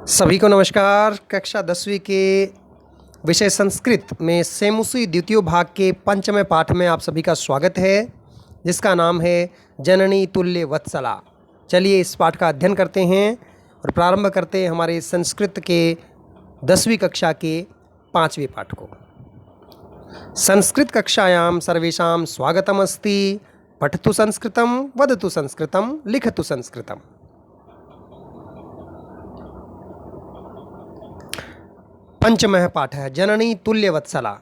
सभी को नमस्कार। कक्षा 10वीं के विषय संस्कृत में सेमुसी द्वितीय भाग के पंचमें पाठ में आप सभी का स्वागत है, जिसका नाम है जननी तुल्य वत्सला। चलिए इस पाठ का अध्ययन करते हैं और प्रारंभ करते हैं हमारे संस्कृत के 10वीं कक्षा के 5वें पाठ को। संस्कृत कक्षायां सर्वेषां स्वागतम् अस्ति। पठतु संस्कृतं, वदतु संस्कृतं, लिखतु संस्कृतम्। पंचमः पाठ है जननी तुल्य वत्सला।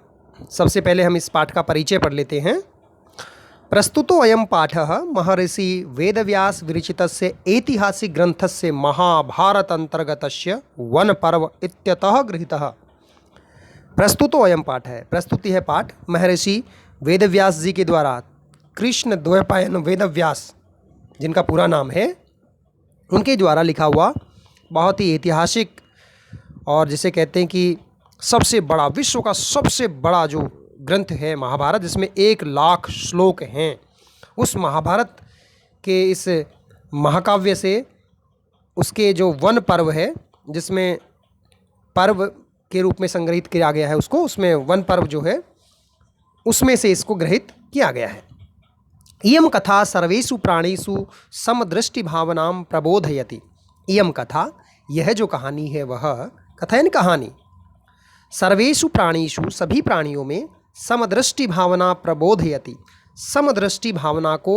सबसे पहले हम इस पाठ का परिचय पढ़ लेते हैं। प्रस्तुतो अयं पाठः महर्षि वेदव्यास विरचितस्य ऐतिहासिक ग्रंथस्य महाभारत अंतर्गतस्य वन पर्व इत्यतः गृहीतः। प्रस्तुतो अयं पाठ है, प्रस्तुति है पाठ महर्षि वेदव्यास जी के द्वारा। कृष्ण द्वैपायन वेदव्यास जिनका पूरा नाम है, उनके द्वारा लिखा हुआ बहुत ही ऐतिहासिक और जिसे कहते हैं कि सबसे बड़ा, विश्व का सबसे बड़ा जो ग्रंथ है महाभारत, जिसमें 1,00,000 श्लोक हैं। उस महाभारत के इस महाकाव्य से उसके जो वन पर्व है, जिसमें पर्व के रूप में संग्रहित किया गया है उसको, उसमें वन पर्व जो है उसमें से इसको ग्रहित किया गया है। इयं कथा सर्वेषु प्राणीषु समदृष्टि भावनां प्रबोधयति। इयं कथा, यह जो कहानी है वह कथा यानी कहानी, सर्वेषु प्राणीषु सभी प्राणियों में समदृष्टि भावना प्रबोधयति, समदृष्टि भावना को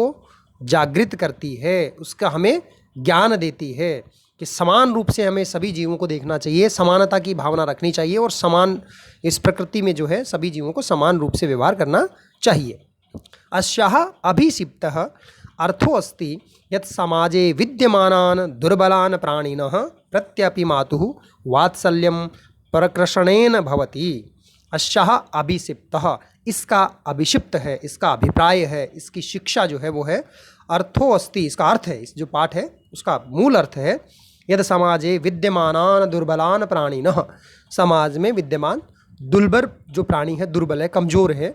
जागृत करती है, उसका हमें ज्ञान देती है कि समान रूप से हमें सभी जीवों को देखना चाहिए, समानता की भावना रखनी चाहिए और समान इस प्रकृति में जो है सभी जीवों को समान रूप से व्यवहार करना चाहिए। अस्याः अभिषिप्तः अर्थो अस्ति यत् समाजे विद्यमानान् दुर्बलान् प्राणिनः प्रत्यपि मातुः वात्सल्यं प्रकर्षणेन भवति। अस्याः अभिषिप्तः, इसका अभिषिप्त है, इसका अभिप्राय है, इसकी शिक्षा जो है वो है अर्थो अस्ति, इसका अर्थ है, इस जो पाठ है उसका मूल अर्थ है यद समाजे विद्यमानान् दुर्बलान् प्राणिनः, समाज में विद्यमान दुर्बल जो प्राणी है, दुर्बल है, कमज़ोर है,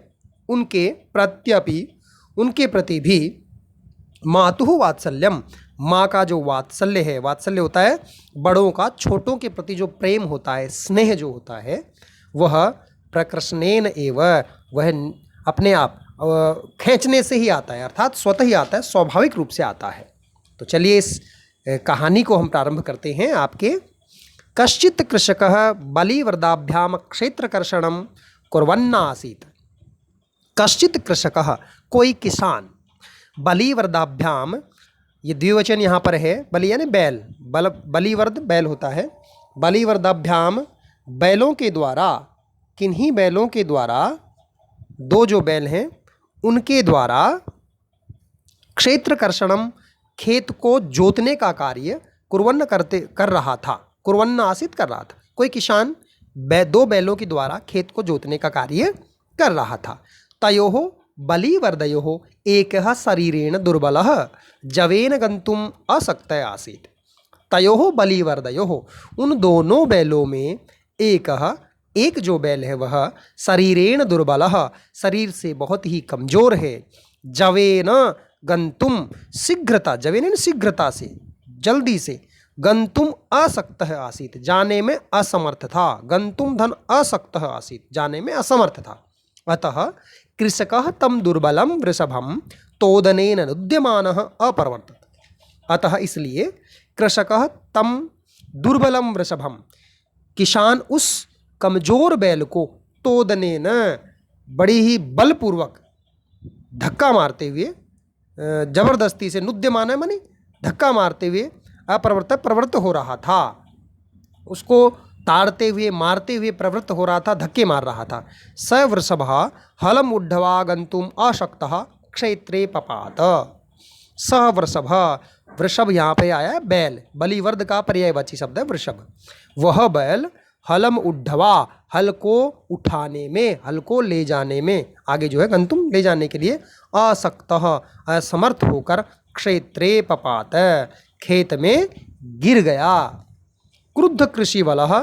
उनके प्रत्यपि, उनके प्रति भी मातुः वात्सल्यम, माँ का जो वात्सल्य है, वात्सल्य होता है बड़ों का छोटों के प्रति जो प्रेम होता है, स्नेह जो होता है, वह प्रकृष्णेन एव, वह अपने आप खींचने से ही आता है, अर्थात स्वतः ही आता है, स्वाभाविक रूप से आता है। तो चलिए इस कहानी को हम प्रारंभ करते हैं आपके। कश्चित् कृषकः बलिवर्दाभ्यां क्षेत्रकर्षणं कुर्वन् आसीत्। कश्चित् कृषकः, कोई किसान, बलिवर्दाभ्याम, ये द्विवचन यहाँ पर है, बलि यानी बैल, बलिवर्द बैल होता है, बलिवर्दाभ्याम बैलों के द्वारा, किन्हीं बैलों के द्वारा, दो जो बैल हैं उनके द्वारा, क्षेत्रकर्षणम, खेत को जोतने का कार्य, कुर्वन्न कर रहा था, कुर्वन्न आसित कर रहा था। कोई किसान दो बैलों के द्वारा खेत को जोतने का कार्य कर रहा था। तयोः बलिवर्दयोः एकः शरीरेण दुर्बलः जवेन गन्तुम् अशक्तः आसीत्। तयोः बलिवर्दयोः, उन दोनों बैलों में एक जो बैल है वह शरीरेण दुर्बलः, शरीर से बहुत ही कमज़ोर है, जवेन गन्तुम, शीघ्रता, जवेन यानी शीघ्रता से, जल्दी से, गन्तुम अशक्तः आसीत्, जाने में असमर्थ था, गन्तुम धन अशक्तः आसीत्, जाने में असमर्थ था। अतः कृषकः तम दुर्बलम वृषभम तोदनेन उद्यमानः अपर्वर्तत। अतः इसलिए कृषकः तम दुर्बलम वृषभम, किसान उस कमजोर बैल को, तोदनेन, बड़ी ही बलपूर्वक धक्का मारते हुए, जबरदस्ती से, नुद्यमान है माने धक्का मारते हुए, प्रवृत्त हो रहा था, उसको ताड़ते हुए, मारते हुए प्रवृत्त हो रहा था, धक्के मार रहा था। स वृषभः हलम उड्ढवा गन्तुम अशक्तः क्षेत्रे पपात। स वृषभः, वृषभ यहाँ पे आया है बैल, बलिवर्द का पर्यायवाची शब्द है वृषभ। वह बैल हलम उड्ढवा, हल को उठाने में, हल को ले जाने में, आगे जो है गन्तुम ले जाने के लिए, अशक्तः, असमर्थ होकर, क्षेत्रे पपात, खेत में गिर गया। क्रुद्ध कृषि वलः,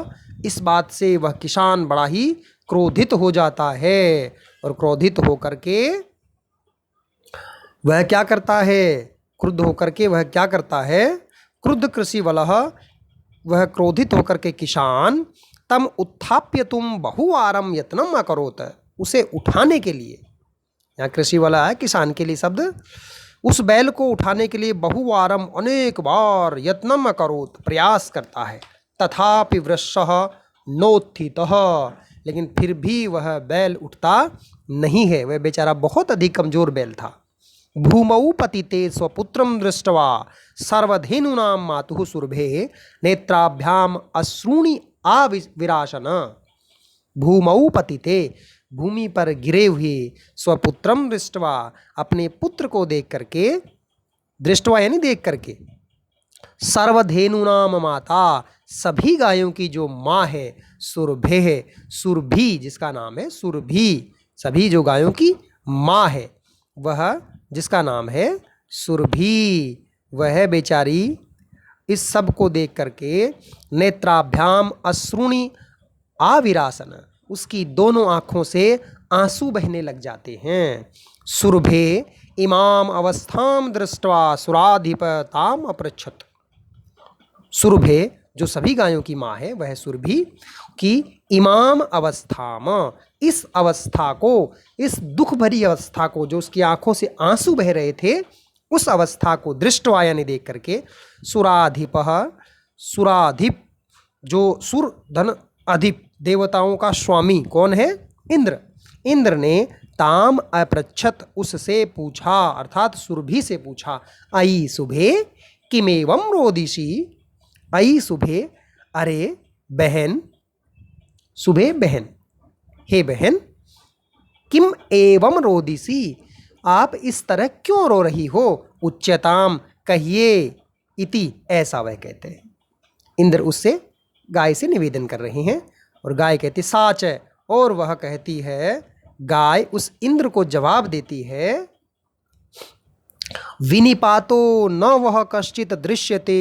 इस बात से वह किसान बड़ा ही क्रोधित हो जाता है, और क्रोधित होकर के वह क्या करता है, क्रुद्ध होकर के वह क्या करता है, क्रुद्ध कृषि वलः वह क्रोधित होकर के किसान तम उत्थाप्य तुम बहुवारम यत्नम अकरोत, उसे उठाने के लिए, यहाँ कृषि वाला है किसान के लिए शब्द, उस बैल को उठाने के लिए बहुवारम अनेक बार यत्नम अकरोत प्रयास करता है। तथापि वृषः नोत्थितः, लेकिन फिर भी वह बैल उठता नहीं है, वह बेचारा बहुत अधिक कमजोर बैल था। भूमौ पतिते स्वपुत्रम दृष्ट्वा सर्वधेनूनां मातुः सुरभे नेत्राभ्याम अश्रूणि आविराशन। भूमौ पतिते, भूमि पर गिरे हुए, स्वपुत्रम दृष्ट्वा, अपने पुत्र को देख करके, दृष्ट्वा यानी देख करके, सर्वधेनुनाम माता, सभी गायों की जो माँ है, सुरभे है, सुरभि जिसका नाम है सुरभि, सभी जो गायों की माँ है वह जिसका नाम है सुरभि, वह बेचारी इस सब को देख करके नेत्राभ्याम अश्रुणि आविरासन, उसकी दोनों आँखों से आंसू बहने लग जाते हैं। सुरभे इमाम अवस्थाम दृष्ट्वा सुराधिपताम अपृच्छत, सुरभे जो सभी गायों की माँ है वह सुरभि की इमाम अवस्थाम, इस अवस्था को, इस दुख भरी अवस्था को, जो उसकी आंखों से आंसू बह रहे थे, उस अवस्था को दृष्टवा यानी देख करके, सुराधिप, सुराधिप जो सुर धन अधिप, देवताओं का स्वामी कौन है? इंद्र। इंद्र ने ताम अपृच्छत, उससे पूछा, अर्थात सुरभि से पूछा, अयि शुभे किमेवं रोदिषि, अयि शुभे, अरे बहन, शुभे बहन, हे बहन, किम एवं रोदिषि, आप इस तरह क्यों रो रही हो? उच्यताम, कहिए, इति, ऐसा वह कहते हैं। इंद्र उससे गाय से निवेदन कर रहे हैं और गाय कहती साच है, और वह कहती है, गाय उस इंद्र को जवाब देती है, विनिपातो न वह कश्चित दृश्यते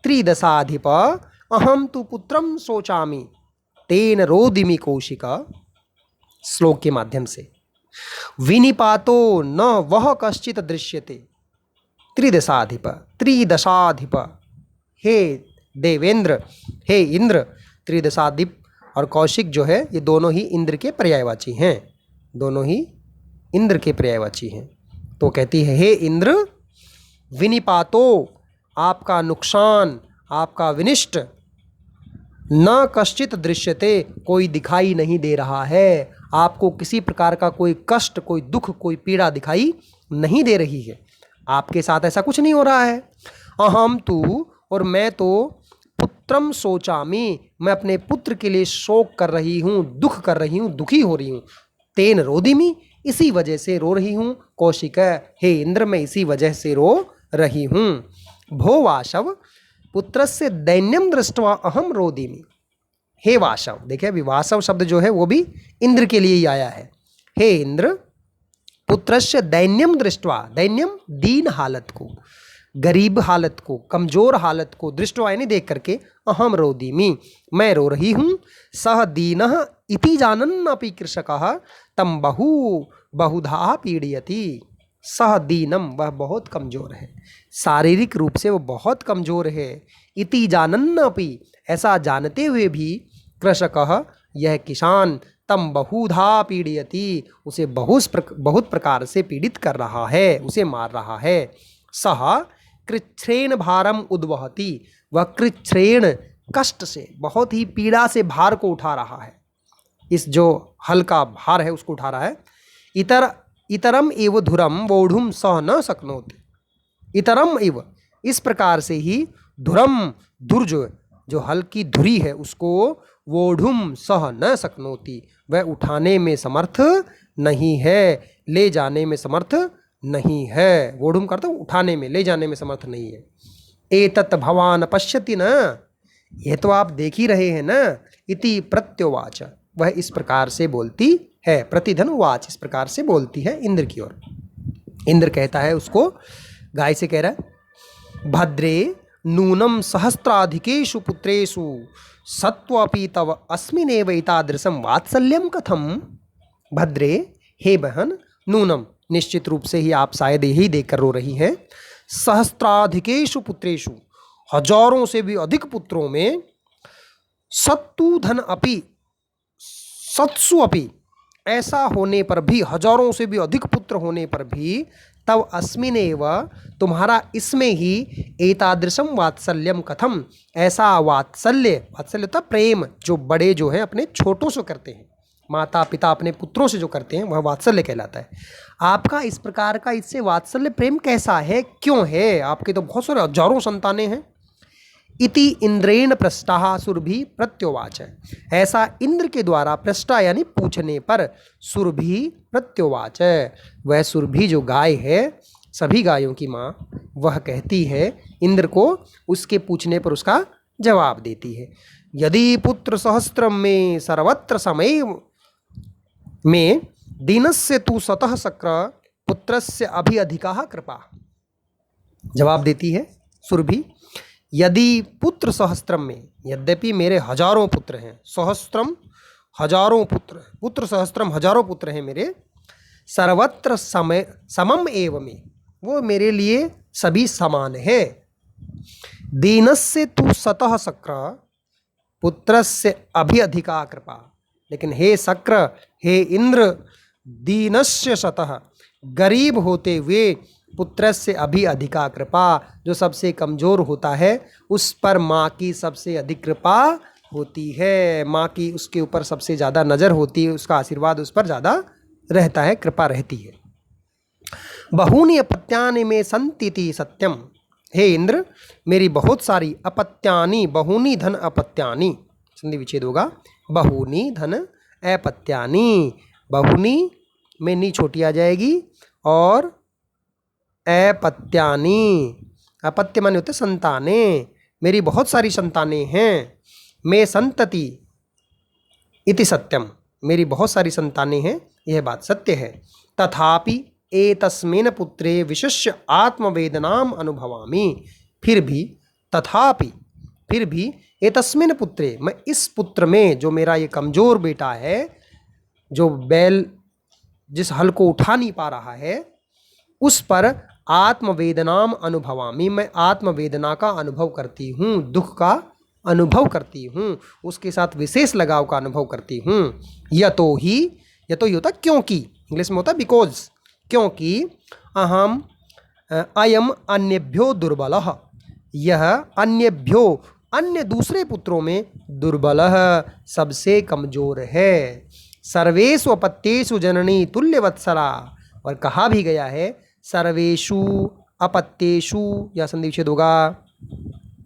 त्रिदशाधिप अहम तु पुत्रम शोचामि तेन रोदिमि कौशिका। श्लोक के माध्यम से, विनिपातो न वह कश्चित दृश्यते त्रिदशाधिप, त्रिदशाधिप, हे देवेंद्र, हे इंद्र, त्रिदशाधिप और कौशिक जो है ये दोनों ही इंद्र के पर्यायवाची हैं, दोनों ही इंद्र के पर्यायवाची हैं। तो कहती है, हे इंद्र, विनिपातो, आपका नुकसान, आपका विनिष्ट, न कश्चित दृश्यते, कोई दिखाई नहीं दे रहा है, आपको किसी प्रकार का कोई कष्ट, कोई दुख, कोई पीड़ा दिखाई नहीं दे रही है, आपके साथ ऐसा कुछ नहीं हो रहा है। अहम तू, और मैं तो पुत्रम शोचामि, मैं अपने पुत्र के लिए शोक कर रही हूँ, दुख कर रही हूँ, दुखी हो रही हूँ। तेन रोदिमि, इसी वजह से रो रही हूँ। कौशिक, हे इंद्र, मैं इसी वजह से रो रही हूँ। भो वाशव, पुत्रस्य दैन्यम दृष्ट्वा अहम रोदिमि, हे वाशव, देखिए अभी वाशव शब्द जो है वो भी इंद्र के लिए ही आया है। हे इंद्र, पुत्रस्य दैन्यम दृष्ट्वा, दैन्यम दीन हालत को, गरीब हालत को, कमजोर हालत को, दृष्टवा यानी देख करके, अहम रोदिमि, मैं रो रही हूँ। सह दीनः इति जानन् अपि कृषकः तम बहुधा पीड़यति। सह दीनम, वह बहुत कमजोर है, शारीरिक रूप से वो बहुत कमजोर है। इति जानन् अपि, ऐसा जानते हुए भी, कृषकः, यह किसान, तम बहुधा पीड़यति, उसे बहुत प्रकार से पीड़ित कर रहा है, उसे मार रहा है। सह कृच्छ्रेण भारम उद्वहति, वह कृच्छ्रेण, कष्ट से, बहुत ही पीड़ा से भार को उठा रहा है, इस जो हल्का भार है उसको उठा रहा है। इतरम एव धुरम वोढ़ुम सह न शक्नोति, इतरम एव, इस प्रकार से ही, धुरम, धुर जो हल्की धुरी है उसको, वोढ़ुम सह न शक्नोति, वह उठाने में समर्थ नहीं है, ले जाने में समर्थ नहीं है। वोढ़ुम करता उठाने में, ले जाने में समर्थ नहीं है। एतत् भवान पश्यति न, यह तो आप देख ही रहे हैं न। इति प्रत्योवाच, वह इस प्रकार से बोलती है, प्रतिधन वाच, इस प्रकार से बोलती है इंद्र की ओर। इंद्र कहता है उसको, गाय से कह रहा है, भद्रे नूनम सहस्त्राधिकेषु पुत्रेषु सत्वपि तव अस्मिनेव एतादृशं वात्सल्यं कथम। भद्रे, हे बहन, नूनम, निश्चित रूप से ही आप शायद यही देखकर रो रही हैं, सहस्त्राधिकेषु पुत्रेषु, हजारों से भी अधिक पुत्रों में सत्तु धन अपि सत्सु अपि, ऐसा होने पर भी, हजारों से भी अधिक पुत्र होने पर भी, तब अस्मिनेव, तुम्हारा इसमें ही, एतादृशम वात्सल्यम कथम, ऐसा वात्सल्य, वात्सल्य होता प्रेम, जो बड़े जो हैं अपने छोटों से करते हैं, माता पिता अपने पुत्रों से जो करते हैं वह वात्सल्य कहलाता है। आपका इस प्रकार का इससे वात्सल्य प्रेम कैसा है, क्यों है? आपके तो बहुत सारे हजारों संतानें हैं। इति इंद्रेण पृष्टा सुरभि प्रत्योवाच, ऐसा इंद्र के द्वारा पृष्टा यानी पूछने पर, सुरभि प्रत्योवाच, वह सुरभि जो गाय है, सभी गायों की माँ, वह कहती है इंद्र को, उसके पूछने पर उसका जवाब देती है। यदि पुत्र सहस्त्रम में सर्वत्र समय में दीनस्य तु सतः शक्र पुत्रस्य अभि अधिका कृपा, जवाब देती है सुरभि, यदि पुत्र सहस्त्रम में, यद्यपि मेरे हजारों पुत्र हैं, सहस्त्रम हजारों पुत्र, पुत्र सहस्त्रम हजारों पुत्र हैं मेरे, सर्वत्र समय समम एव में, वो मेरे लिए सभी समान है। दीनस्य तु सतः शक्र पुत्रस्य अभि अधिका कृपा, लेकिन हे शक्र, हे इंद्र, दीनस्य सतः, गरीब होते हुए, पुत्रस्य अभि अधिका कृपा, जो सबसे कमज़ोर होता है उस पर माँ की सबसे अधिक कृपा होती है, माँ की उसके ऊपर सबसे ज़्यादा नज़र होती है, उसका आशीर्वाद उस पर ज़्यादा रहता है, कृपा रहती है। बहूनि अपत्यानि में संतीति सत्यम, हे इंद्र, मेरी बहुत सारी अपत्यानि, बहूनि धन अपत्यानि, संधि विच्छेद होगा, बहूनि धन अपत्यानि, बहूनि में नी छोटी आ जाएगी, और अपत्यानि, अपत्य माने होते संताने, मेरी बहुत सारी संतानें हैं। मैं संतति इति सत्यम, मेरी बहुत सारी संतानें हैं, यह बात सत्य है। तथापि एतस्मिन् पुत्रे विशिष्य आत्मवेदनाम अनुभवामि, फिर भी, तथापि फिर भी, एतस्मिन् पुत्रे, मैं इस पुत्र में, जो मेरा ये कमज़ोर बेटा है, जो बैल जिस हल को उठा नहीं पा रहा है, उस पर आत्मवेदनाम अनुभवामि, मैं आत्मवेदना का अनुभव करती हूँ, दुख का अनुभव करती हूँ, उसके साथ विशेष लगाव का अनुभव करती हूँ। यतो ही होता क्योंकि, इंग्लिश में होता बिकॉज, क्योंकि अहम अयम अन्यभ्यो दुर्बलः, यह अन्यभ्यो, अन्य दूसरे पुत्रों में, दुर्बलः, सबसे कमजोर है। सर्वेषु अपत्येषु जननी तुल्यवत्सला, और कहा भी गया है सर्वेषु अपत्येषु, या संधि विच्छेद होगा,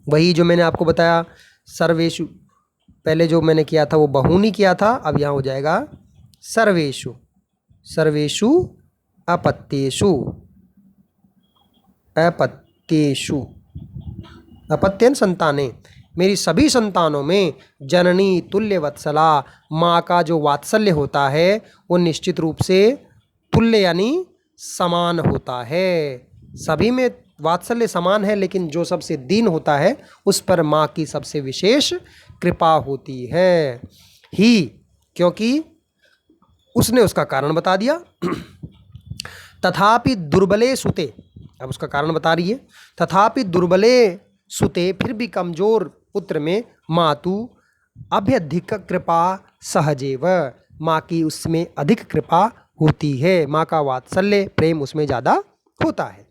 वही जो मैंने आपको बताया, सर्वेषु, पहले जो मैंने किया था वो बहूनि किया था, अब यहाँ हो जाएगा सर्वेषु, सर्वेषु अपत्येषु, अपत्येषु, अपत्यन संतानें, मेरी सभी संतानों में, जननी तुल्यवत्सला, माँ का जो वात्सल्य होता है वो निश्चित रूप से तुल्य यानी समान होता है। सभी में वात्सल्य समान है, लेकिन जो सबसे दीन होता है उस पर माँ की सबसे विशेष कृपा होती है। ही, क्योंकि उसने उसका कारण बता दिया। तथापि दुर्बले सुते, अब उसका कारण बता रही है, तथापि दुर्बले सुते, फिर भी कमजोर पुत्र में, मातु अभ्यधिक कृपा सहजेव, माँ की उसमें अधिक कृपा होती है, माँ का वात्सल्य प्रेम उसमें ज़्यादा होता है।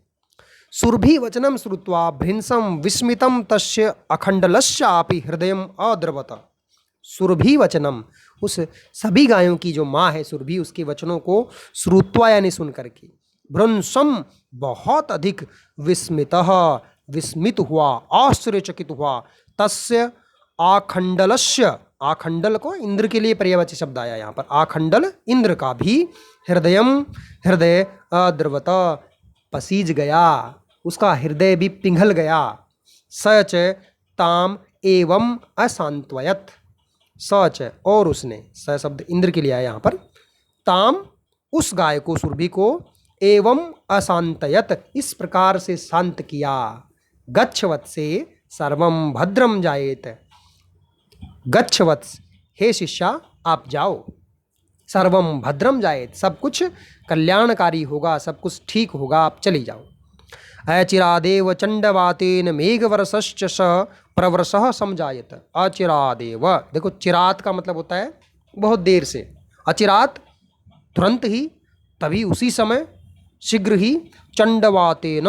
सुरभि वचनम श्रुत्वा भृंसम विस्मितम तस्य अखंडलस्यापि हृदयम अद्रवत। सुरभि वचनम, उस सभी गायों की जो माँ है सुरभि, उसके वचनों को श्रुत्वा यानी सुन करके, भृंसम बहुत अधिक, विस्मितः विस्मित हुआ, आश्चर्यचकित हुआ, तस्य आखंडलस्य, आखंडल को इंद्र के लिए पर्यायवाची शब्द आया यहाँ पर, आखंडल इंद्र का भी, हृदयम हृदय अद्रवत, पसीज गया, उसका हृदय भी पिघल गया। सच ताम एवं असांत्वयत, सच और उसने, स शब्द इंद्र के लिए आया यहाँ पर, ताम उस गाय को, सुरभि को, एवं अशांतयत इस प्रकार से शांत किया, गच्छवत्से सर्वम भद्रम जायेत, गच्छवत्स हे शिष्या आप जाओ, सर्वम भद्रम जायेत सब कुछ कल्याणकारी होगा, सब कुछ ठीक होगा, आप चली जाओ। अचिरादेव चंडवातेन मेघवर्षश्च स प्रवर्षः समजायत। अचिरादेव, देखो चिरात का मतलब होता है बहुत देर से, अचिरात तुरंत ही, तभी उसी समय, शीघ्र ही, चंडवातेन,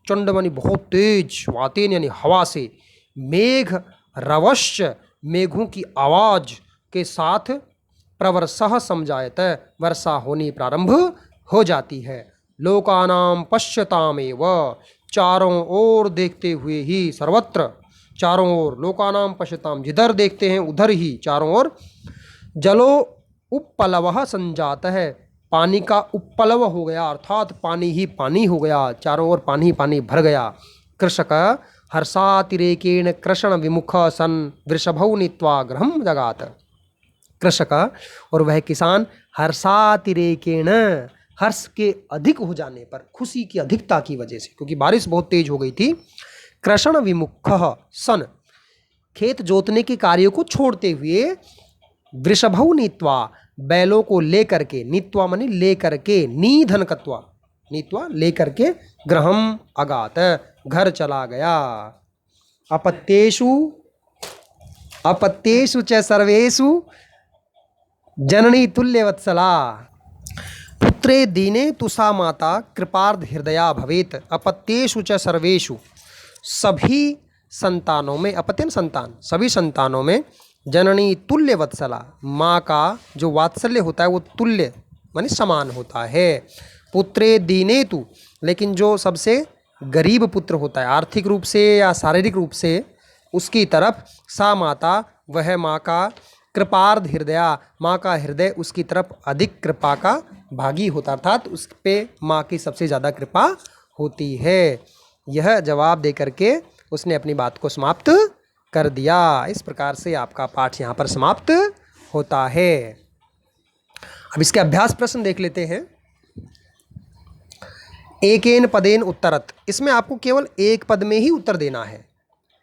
चंड मानी बहुत तेज, वातेन यानी हवा से, मेघ रवश्च मेघों की आवाज के साथ, प्रवर्षः समजायत वर्षा होनी प्रारंभ हो जाती है। लोकानाम पश्यतामेव, चारों ओर देखते हुए ही, सर्वत्र चारों ओर, लोकानाम पश्यताम, जिधर देखते हैं उधर ही चारों ओर, जलो उपप्लवः संजात है, पानी का उपप्लव हो गया, अर्थात पानी ही पानी हो गया, चारों ओर पानी ही पानी भर गया। कृषक हर्षातिरेकेण कृषण विमुख सन वृषभौ नीत्वा गृहं जगात। कृषक और वह किसान हर्षातिरेकेण, हर्ष के अधिक हो जाने पर, खुशी की अधिकता की वजह से, क्योंकि बारिश बहुत तेज हो गई थी, कृषण विमुख सन, खेत जोतने के कार्यों को छोड़ते हुए, वृषभौ नीत्वा, बैलों को लेकर के, नीत्वा मानी लेकर के, नीधन कत्वा, नीत्वा लेकर के, गृहम अगात, घर चला गया। अपत्येषु अपत्येषु च सर्वेषु जननी तुल्यवत्सला, पुत्रे दीने तुसा माता कृपार्ध हृदया भवेत। अपत्येषु च सर्वेषु, सभी संतानों में, अपत्यन संतान, सभी संतानों में, जननी तुल्य वत्सला, माँ का जो वात्सल्य होता है वो तुल्य मानी समान होता है। पुत्रे दीनेतु, लेकिन जो सबसे गरीब पुत्र होता है आर्थिक रूप से या शारीरिक रूप से, उसकी तरफ, सा माता, वह माँ का, कृपार्ध हृदया, माँ का हृदय उसकी तरफ अधिक कृपा का भागी होता, अर्थात उस पे माँ की सबसे ज़्यादा कृपा होती है। यह जवाब दे करके उसने अपनी बात को समाप्त कर दिया। इस प्रकार से आपका पाठ यहाँ पर समाप्त होता है। अब इसके अभ्यास प्रश्न देख लेते हैं। एकेन पदेन उत्तरत, इसमें आपको केवल एक पद में ही उत्तर देना है,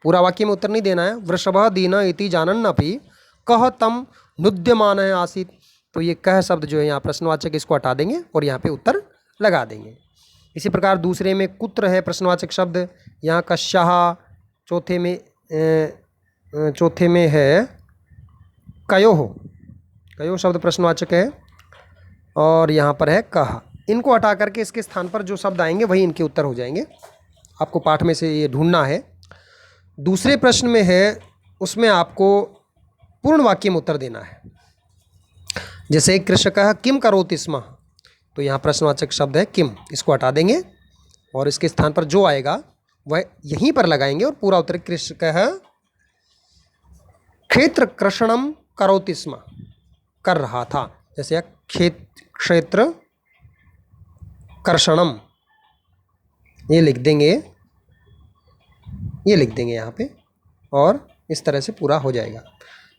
पूरा वाक्य में उत्तर नहीं देना है। वृषभः दीन इति जानन्नपि कह तम नुद्यमानः आसीत्, तो ये कह शब्द जो है यहाँ प्रश्नवाचक, इसको हटा देंगे और यहाँ पे उत्तर लगा देंगे। इसी प्रकार दूसरे में कुत्र है प्रश्नवाचक शब्द, यहाँ कश्यः, चौथे में है कयोः, कयोः शब्द प्रश्नवाचक है, और यहाँ पर है कह। इनको हटा करके इसके स्थान पर जो शब्द आएंगे वही इनके उत्तर हो जाएंगे। आपको पाठ में से ये ढूंढना है। दूसरे प्रश्न में है, उसमें आपको पूर्ण वाक्य में उत्तर देना है। जैसे कृषकः किम करोति स्म, तो यहाँ प्रश्नवाचक शब्द है किम, इसको हटा देंगे और इसके स्थान पर जो आएगा वह यहीं पर लगाएंगे और पूरा उत्तर कृषकः क्षेत्र कृषणम करोति स्म, कर रहा था। जैसे क्षेत्र कर्षणम, ये लिख देंगे, ये लिख देंगे यहाँ पे, और इस तरह से पूरा हो जाएगा।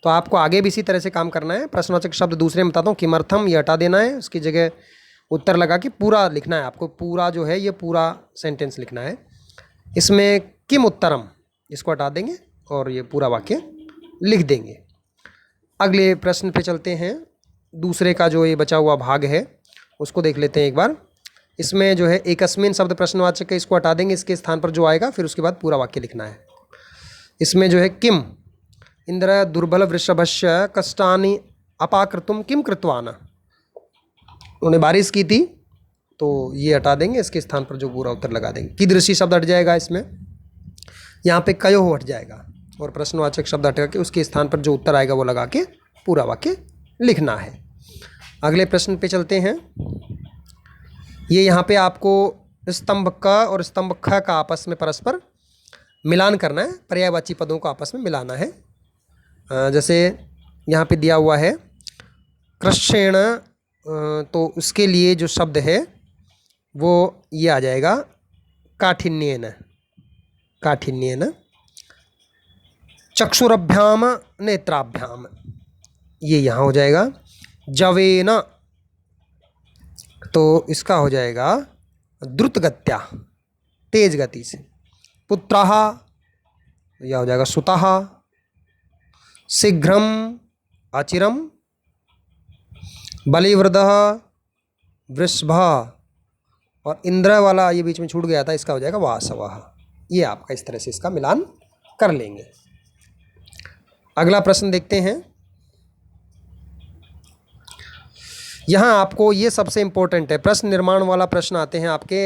तो आपको आगे भी इसी तरह से काम करना है। प्रश्नवाचक शब्द दूसरे में बताता हूँ, किमर्थम ये हटा देना है, उसकी जगह उत्तर लगा के पूरा लिखना है। आपको पूरा जो है ये पूरा सेंटेंस लिखना है। इसमें किम उत्तरम, इसको हटा देंगे और ये पूरा वाक्य लिख देंगे। अगले प्रश्न पे चलते हैं। दूसरे का जो ये बचा हुआ भाग है उसको देख लेते हैं एक बार। इसमें जो है एकस्मिन शब्द प्रश्नवाचक है, इसको हटा देंगे, इसके स्थान पर जो आएगा फिर उसके बाद पूरा वाक्य लिखना है। इसमें जो है किम इंद्र दुर्बल वृषभस्य कष्टानि अपाकृतुम किम कृत्वान, उन्होंने बारिश की थी, तो ये हटा देंगे, इसके स्थान पर जो पूरा उत्तर लगा देंगे। कीदृशी शब्द हट जाएगा, इसमें यहाँ पे कयो हट जाएगा और प्रश्नवाचक शब्द हटा के उसके स्थान पर जो उत्तर आएगा वो लगा के पूरा वाक्य लिखना है। अगले प्रश्न पे चलते हैं। ये यहाँ पे आपको स्तंभ क और स्तंभ ख का आपस में परस्पर मिलान करना है, पर्यायवाची पदों को आपस में मिलाना है। जैसे यहाँ पे दिया हुआ है कृष्णेण, तो उसके लिए जो शब्द है वो ये आ जाएगा काठिन्येन, काठिन्येन। चक्षुरभ्याम नेत्राभ्याम, ये यहाँ हो जाएगा। जवेन, तो इसका हो जाएगा द्रुत गत्या, तेज गति से। पुत्रः, यह हो जाएगा सुतः। शीघ्रम अचिरम। बलिवृदः वृषभः और इंद्र वाला ये बीच में छूट गया था, इसका हो जाएगा वासवः। ये आपका इस तरह से इसका मिलान कर लेंगे। अगला प्रश्न देखते हैं। यहाँ आपको ये सबसे इम्पोर्टेंट है, प्रश्न निर्माण वाला प्रश्न आते हैं आपके,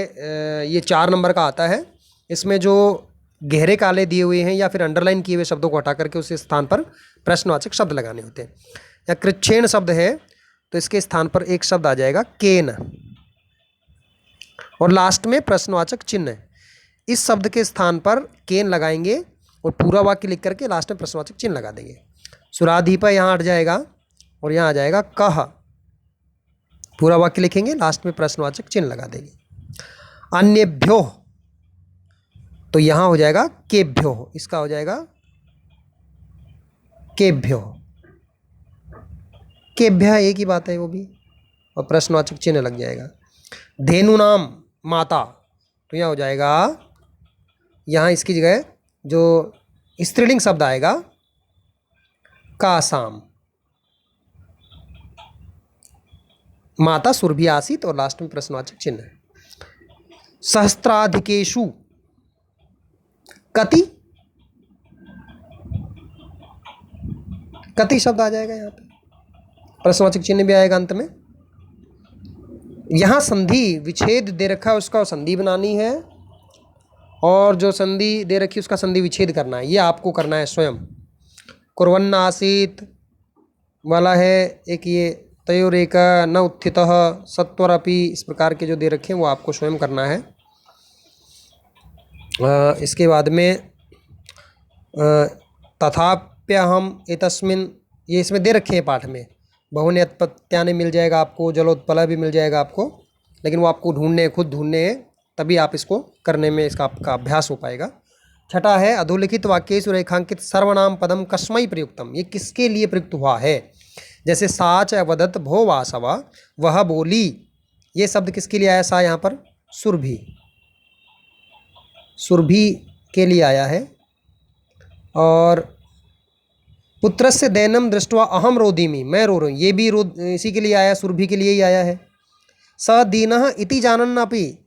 ये 4 नंबर का आता है। इसमें जो गहरे काले दिए हुए हैं या फिर अंडरलाइन किए हुए शब्दों को हटा करके उस स्थान पर प्रश्नवाचक शब्द लगाने होते हैं। या कृच्छेण शब्द है तो इसके स्थान पर एक शब्द आ जाएगा केन, और लास्ट में प्रश्नवाचक चिन्ह। इस शब्द के स्थान पर केन लगाएंगे और पूरा वाक्य लिख करके लास्ट में प्रश्नवाचक चिन्ह लगा देंगे। सुराधीप यहाँ हट जाएगा और यहाँ आ जाएगा कह, पूरा वाक्य लिखेंगे, लास्ट में प्रश्नवाचक चिन्ह लगा देंगे। अन्यभ्यो तो यहाँ हो जाएगा केभ्यो, इसका हो जाएगा केभ्यो। केभ्य एक ही बात है वो भी, और प्रश्नवाचक चिन्ह लग जाएगा। धेनु नाम माता तो यहाँ हो जाएगा, यहाँ इसकी जगह जो स्त्रीलिंग शब्द आएगा कासाम, माता सुरभि आसीत, और लास्ट में प्रश्नवाचक चिन्ह। सहस्त्राधिकेषु कति, कति शब्द आ जाएगा यहाँ पे, प्रश्नवाचक चिन्ह भी आएगा अंत में। यहाँ संधि विच्छेद दे रखा है, उसका संधि बनानी है, और जो संधि दे रखी है उसका संधि विच्छेद करना है, ये आपको करना है स्वयं। कुर्वन्न आसीत वाला है एक, ये तयोरेका न उत्थितः सत्वरपि, इस प्रकार के जो दे रखे हैं वो आपको स्वयं करना है। इसके बाद में तथाप्यहम एतस्मिन्, ये इसमें दे रखे हैं पाठ में, बहुने उत्पत्त्यानि मिल जाएगा आपको, जलोत्पल भी मिल जाएगा आपको, लेकिन वो आपको ढूंढने हैं, खुद ढूंढने हैं, तभी आप इसको करने में इसका आपका अभ्यास हो पाएगा। छठा है अधोलिखित वाक्येषु रेखांकित सर्वनाम पदम कस्मै प्रयुक्तम, ये किसके लिए प्रयुक्त हुआ है। जैसे सा च वदत भो वासव, वह बोली, ये शब्द किसके लिए आया, सा यहाँ पर सुरभि, सुरभि के लिए आया है। और पुत्रस्य दैनम दृष्ट्वा अहम रोदिमि, मैं रो रही हूँ, ये भी इसी के लिए आया, सुरभि के लिए ही आया है। स दीनः इति जानन्नपि,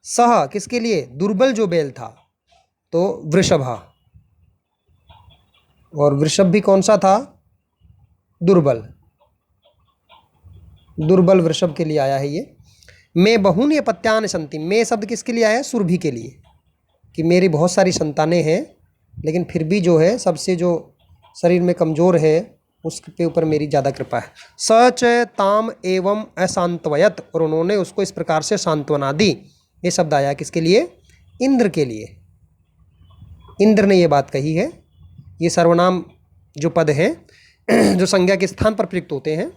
सह किसके लिए, दुर्बल जो बैल था, तो वृषभः, और वृषभ भी कौन सा था, दुर्बल, दुर्बल वृषभ के लिए आया है ये। मैं बहूनि अपत्यानि सन्ति, मैं शब्द किसके लिए आया, सुरभि के लिए, कि मेरी बहुत सारी संतानें हैं, लेकिन फिर भी जो है सबसे जो शरीर में कमज़ोर है उसके ऊपर मेरी ज़्यादा कृपा है। सच ताम एवं अशांतवयत, और उन्होंने उसको इस प्रकार से सांत्वना दी। ये शब्द आया किसके लिए, इंद्र के लिए, इंद्र ने ये बात कही है। ये सर्वनाम जो पद हैं जो संज्ञा के स्थान पर प्रयुक्त होते हैं,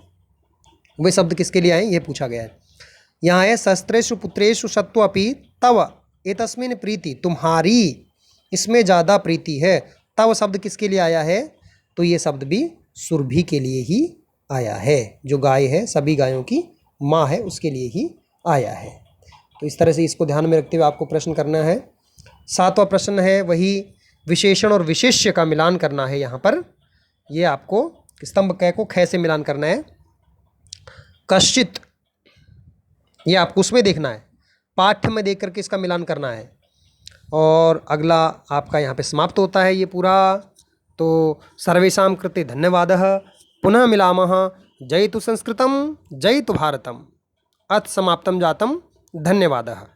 वे शब्द किसके लिए आए, ये पूछा गया है। यहाँ है शस्त्रेषु पुत्रेषु सत्वपि तव एतस्मिन् प्रीति, तुम्हारी इसमें ज़्यादा प्रीति है। तव शब्द किसके लिए आया है, तो ये शब्द भी सुरभि के लिए ही आया है, जो गाय है, सभी गायों की माँ है, उसके लिए ही आया है। तो इस तरह से इसको ध्यान में रखते हुए आपको प्रश्न करना है। 7वां प्रश्न है वही विशेषण और विशेष्य का मिलान करना है। यहाँ पर ये आपको स्तंभ कै को ख से मिलान करना है। कश्चित, ये आपको उसमें देखना है, पाठ्य में देख करके इसका मिलान करना है। और अगला आपका यहाँ पे समाप्त होता है ये पूरा। तो सर्वेषां कृते धन्यवादः, पुनः मिलामः। जयतु संस्कृतं, जयतु भारतम्। अथ समाप्तं जातं, धन्यवादः।